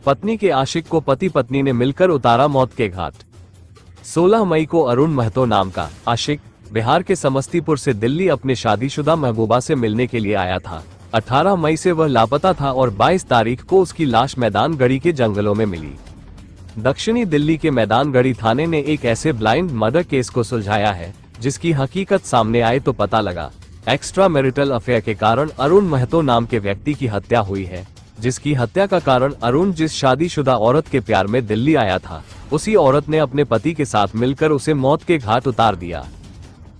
पत्नी के आशिक को पति पत्नी ने मिलकर उतारा मौत के घाट। 16 मई को अरुण महतो नाम का आशिक बिहार के समस्तीपुर से दिल्ली अपने शादीशुदा महबूबा से मिलने के लिए आया था। 18 मई से वह लापता था और 22 तारीख को उसकी लाश मैदानगढ़ी के जंगलों में मिली। दक्षिणी दिल्ली के मैदानगढ़ी थाने ने एक ऐसे ब्लाइंड मर्डर केस को सुलझाया है जिसकी हकीकत सामने आए तो पता लगा एक्स्ट्रा मैरिटल अफेयर के कारण अरुण महतो नाम के व्यक्ति की हत्या हुई है, जिसकी हत्या का कारण अरुण जिस शादीशुदा औरत के प्यार में दिल्ली आया था, उसी औरत ने अपने पति के साथ मिलकर उसे मौत के घाट उतार दिया।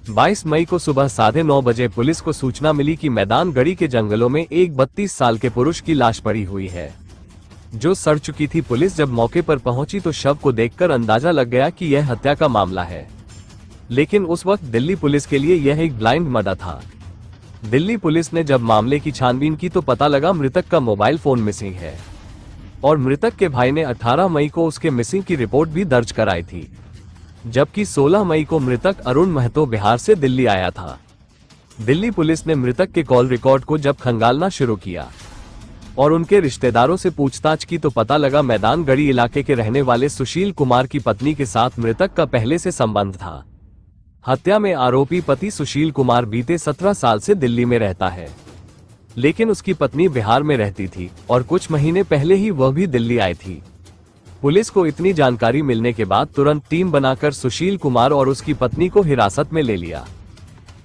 22 मई को सुबह 9:30 बजे पुलिस को सूचना मिली कि मैदानगढ़ी के जंगलों में एक 32 साल के पुरुष की लाश पड़ी हुई है, जो सड़ चुकी थी। पुलिस जब मौके पर पहुंची तो शव को देखकर अंदाजा लग गया कि यह हत्या का मामला है, लेकिन उस वक्त दिल्ली पुलिस के लिए यह एक ब्लाइंड मर्डर था। दिल्ली पुलिस ने जब मामले की छानबीन की तो पता लगा मृतक का मोबाइल फोन मिसिंग है और मृतक के भाई ने 18 मई को उसके मिसिंग की रिपोर्ट भी दर्ज कराई थी, जबकि 16 मई को मृतक अरुण महतो बिहार से दिल्ली आया था। दिल्ली पुलिस ने मृतक के कॉल रिकॉर्ड को जब खंगालना शुरू किया और उनके रिश्तेदारों से पूछताछ की तो पता लगा मैदानगढ़ी इलाके के रहने वाले सुशील कुमार की पत्नी के साथ मृतक का पहले से संबंध था। हत्या में आरोपी पति सुशील कुमार बीते 17 साल से दिल्ली में रहता है, लेकिन उसकी पत्नी बिहार में रहती थी और कुछ महीने पहले ही वह भी दिल्ली आई थी। पुलिस को इतनी जानकारी मिलने के बाद तुरंत टीम बनाकर सुशील कुमार और उसकी पत्नी को हिरासत में ले लिया।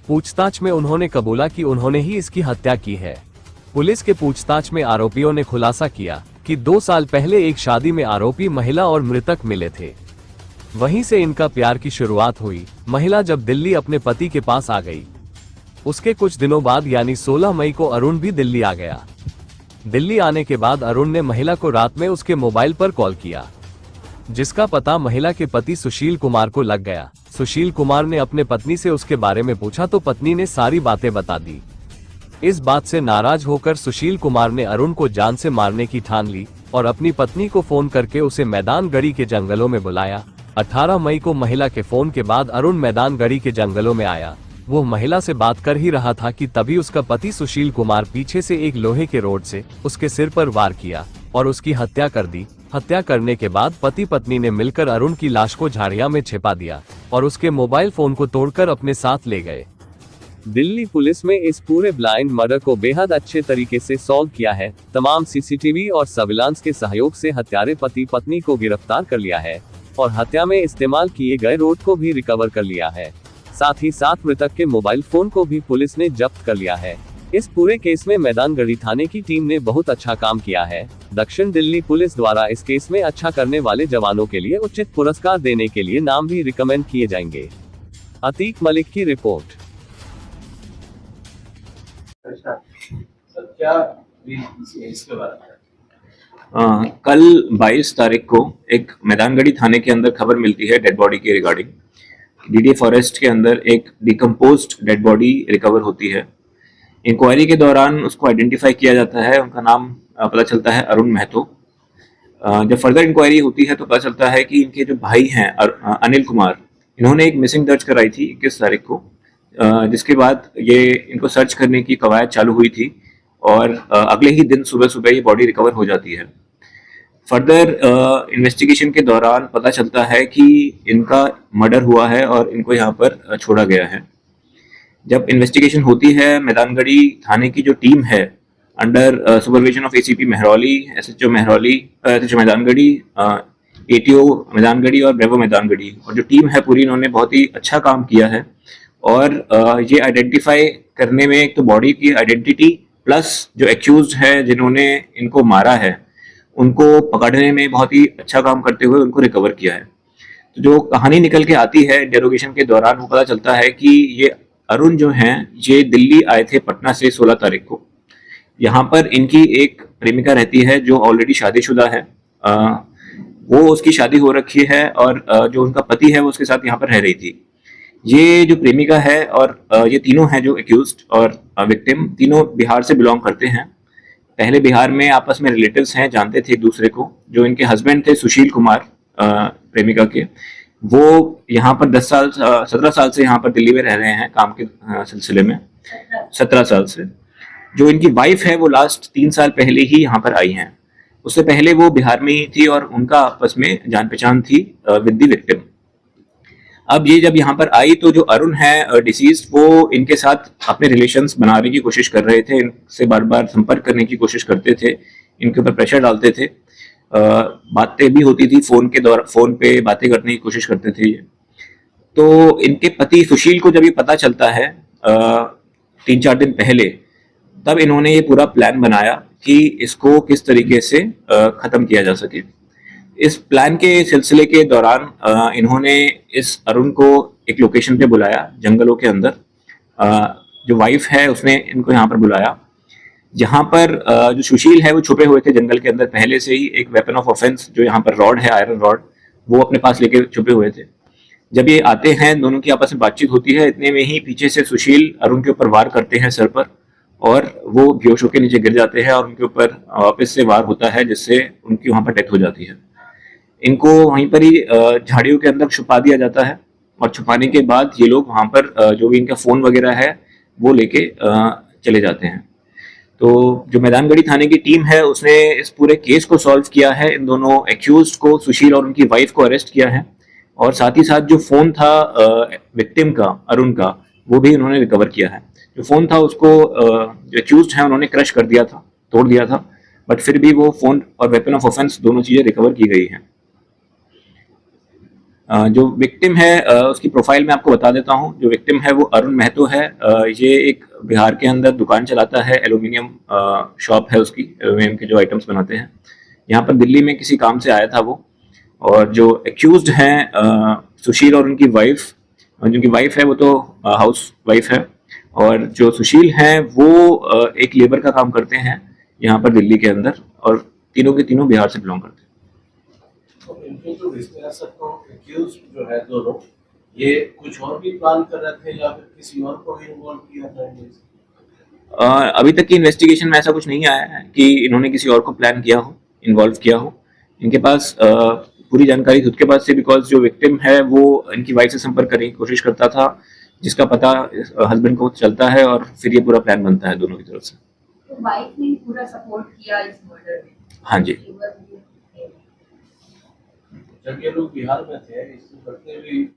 पूछताछ में उन्होंने कबूला कि उन्होंने ही इसकी हत्या की है। पुलिस के पूछताछ में आरोपियों ने खुलासा किया कि 2 साल पहले एक शादी में आरोपी महिला और मृतक मिले थे, वहीं से इनका प्यार की शुरुआत हुई। महिला जब दिल्ली अपने पति के पास आ गई, उसके कुछ दिनों बाद यानी 16 मई को अरुण भी दिल्ली आ गया। दिल्ली आने के बाद अरुण ने महिला को रात में उसके मोबाइल पर कॉल किया, जिसका पता महिला के पति सुशील कुमार को लग गया। सुशील कुमार ने अपने पत्नी से उसके बारे में पूछा तो पत्नी ने सारी बातें बता दी। इस बात से नाराज होकर सुशील कुमार ने अरुण को जान से मारने की ठान ली और अपनी पत्नी को फोन करके उसे मैदानगढ़ी के जंगलों में बुलाया। 18 मई को महिला के फोन के बाद अरुण मैदानगढ़ी के जंगलों में आया। वो महिला से बात कर ही रहा था कि तभी उसका पति सुशील कुमार पीछे से एक लोहे के रोड से उसके सिर पर वार किया और उसकी हत्या कर दी। हत्या करने के बाद पति पत्नी ने मिलकर अरुण की लाश को झाड़िया में छिपा दिया और उसके मोबाइल फोन को तोड़कर अपने साथ ले गए। दिल्ली पुलिस में इस पूरे ब्लाइंड मर्डर को बेहद अच्छे तरीके से सॉल्व किया है। तमाम सीसीटीवी और सर्विलांस के सहयोग से हत्यारे पति पत्नी को गिरफ्तार कर लिया है और हत्या में इस्तेमाल किए गए रोड को भी रिकवर कर लिया है। साथ ही साथ मृतक के मोबाइल फोन को भी पुलिस ने जब्त कर लिया है। इस पूरे केस में मैदानगढ़ी थाने की टीम ने बहुत अच्छा काम किया है। दक्षिण दिल्ली पुलिस द्वारा इस केस में अच्छा करने वाले जवानों के लिए उचित पुरस्कार देने के लिए नाम भी रिकमेंड किए जाएंगे। अतीक मलिक की रिपोर्ट। कल 22 तारीख को एक मैदानगढ़ी थाने के अंदर खबर मिलती है डेड बॉडी के रिगार्डिंग। डीडी फॉरेस्ट के अंदर एक डिकम्पोज्ड डेड बॉडी रिकवर होती है। इंक्वायरी के दौरान उसको आइडेंटिफाई किया जाता है, उनका नाम पता चलता है अरुण महतो। जब फर्दर इंक्वायरी होती है तो पता चलता है कि इनके जो भाई हैं अनिल कुमार, इन्होंने एक मिसिंग दर्ज कराई थी 21 तारीख को, जिसके बाद ये इनको सर्च करने की कवायद चालू हुई थी और अगले ही दिन सुबह सुबह ये बॉडी रिकवर हो जाती है। फर्दर इन्वेस्टिगेशन के दौरान पता चलता है कि इनका मर्डर हुआ है और इनको यहाँ पर छोड़ा गया है। जब इन्वेस्टिगेशन होती है, मैदानगढ़ी थाने की जो टीम है under supervision of ACP Mehrauli, SHO Mehrauli, SHO Maidangarhi, ATO Maidangarhi और ब्रेवो मैदानगढ़ी, और जो टीम है पूरी, इन्होंने बहुत ही अच्छा काम किया है और ये आइडेंटिफाई करने में एक तो बॉडी की आइडेंटिटी प्लस जो एक्यूज्ड है जिन्होंने इनको मारा है उनको पकड़ने में बहुत ही अच्छा काम करते हुए उनको रिकवर किया है। तो जो कहानी निकल के आती है इंटेरोगेशन के दौरान, वो पता चलता है कि ये अरुण जो हैं ये दिल्ली आए थे पटना से 16 तारीख को। यहाँ पर इनकी एक प्रेमिका रहती है जो ऑलरेडी शादीशुदा है। वो उसकी शादी हो रखी है और जो उनका पति है वो उसके साथ यहाँ पर रह रही थी। ये जो प्रेमिका है और ये तीनों हैं जो एक्यूज्ड और विक्टिम, तीनों बिहार से बिलोंग करते हैं। पहले बिहार में आपस में रिलेटिव्स हैं, जानते थे एक दूसरे को। जो इनके हस्बैंड थे सुशील कुमार प्रेमिका के, वो यहाँ पर 17 साल से यहाँ पर दिल्ली में रह रहे हैं काम के सिलसिले में, 17 साल से। जो इनकी वाइफ है वो लास्ट 3 साल पहले ही यहाँ पर आई हैं। उससे पहले वो बिहार में ही थी और उनका आपस में जान पहचान थी विद द विक्टिम। अब ये जब यहाँ पर आई तो जो अरुण है डिसीज, वो इनके साथ अपने रिलेशंस बनाने की कोशिश कर रहे थे, इनसे बार बार संपर्क करने की कोशिश करते थे, इनके ऊपर प्रेशर डालते थे, बातें भी होती थी फोन के द्वारा, फोन पे बातें करने की कोशिश करते थे ये। तो इनके पति सुशील को जब ये पता चलता है 3-4 दिन पहले, तब इन्होंने ये पूरा प्लान बनाया कि इसको किस तरीके से खत्म किया जा सके। इस प्लान के सिलसिले के दौरान इन्होंने इस अरुण को एक लोकेशन पे बुलाया जंगलों के अंदर। जो वाइफ है उसने इनको यहाँ पर बुलाया, जहाँ पर जो सुशील है वो छुपे हुए थे जंगल के अंदर पहले से ही। एक वेपन ऑफ ऑफेंस जो यहाँ पर रॉड है, आयरन रॉड, वो अपने पास लेके छुपे हुए थे। जब ये आते हैं, दोनों की आपस में बातचीत होती है, इतने में ही पीछे से सुशील अरुण के ऊपर वार करते हैं सर पर, और वो बेहोश होकर नीचे गिर जाते हैं और उनके ऊपर वापस से वार होता है, जिससे उनकी वहां पर डेथ हो जाती है। इनको वहीं पर ही झाड़ियों के अंदर छुपा दिया जाता है, और छुपाने के बाद ये लोग वहां पर जो भी इनका फोन वगैरह है वो लेके चले जाते हैं। तो जो मैदानगढ़ी थाने की टीम है उसने इस पूरे केस को सॉल्व किया है, इन दोनों एक्यूज को, सुशील और उनकी वाइफ को अरेस्ट किया है, और साथ ही साथ जो फोन था विक्टिम का, अरुण का, वो भी उन्होंने रिकवर किया है। जो फोन था उसको जो एक्यूज है उन्होंने क्रश कर दिया था, तोड़ दिया था, बट फिर भी वो फोन और वेपन ऑफ ऑफेंस दोनों चीजें रिकवर की गई हैं। जो विक्टिम है उसकी प्रोफाइल मैं आपको बता देता हूँ। जो विक्टिम है वो अरुण महतो है। ये एक बिहार के अंदर दुकान चलाता है, एल्यूमिनियम शॉप है उसकी, एल्यूमिनियम के जो आइटम्स बनाते हैं। यहाँ पर दिल्ली में किसी काम से आया था वो। और जो एक्यूज्ड हैं सुशील और उनकी वाइफ, जिनकी वाइफ है वो तो हाउस वाइफ है, और जो सुशील हैं वो एक लेबर का काम करते हैं यहाँ पर दिल्ली के अंदर, और तीनों के तीनों बिहार से बिलोंग करते हैं। तो इनके जो विश्लेषक को एक्यूज्ड जो है दोनों, ये कुछ और भी प्लान कर रहे थे या फिर किसी और को भी इन्वॉल्व किया था? अभी तक की इन्वेस्टिगेशन में ऐसा कुछ नहीं आया है कि इन्होंने किसी और को प्लान किया हो, इन्वॉल्व किया हो। इनके पास पूरी जानकारी खुद के पास से, बिकॉज जो विक्टिम है वो इनकी वाइफ से संपर्क करने की कोशिश करता था, जिसका पता हस्बैंड को चलता है, और फिर ये पूरा प्लान बनता है दोनों की तरफ से। तो वाइफ ने पूरा सपोर्ट किया इस मर्डर में? हाँ जी। जब ये लोग बिहार में थे, इससे करते हुए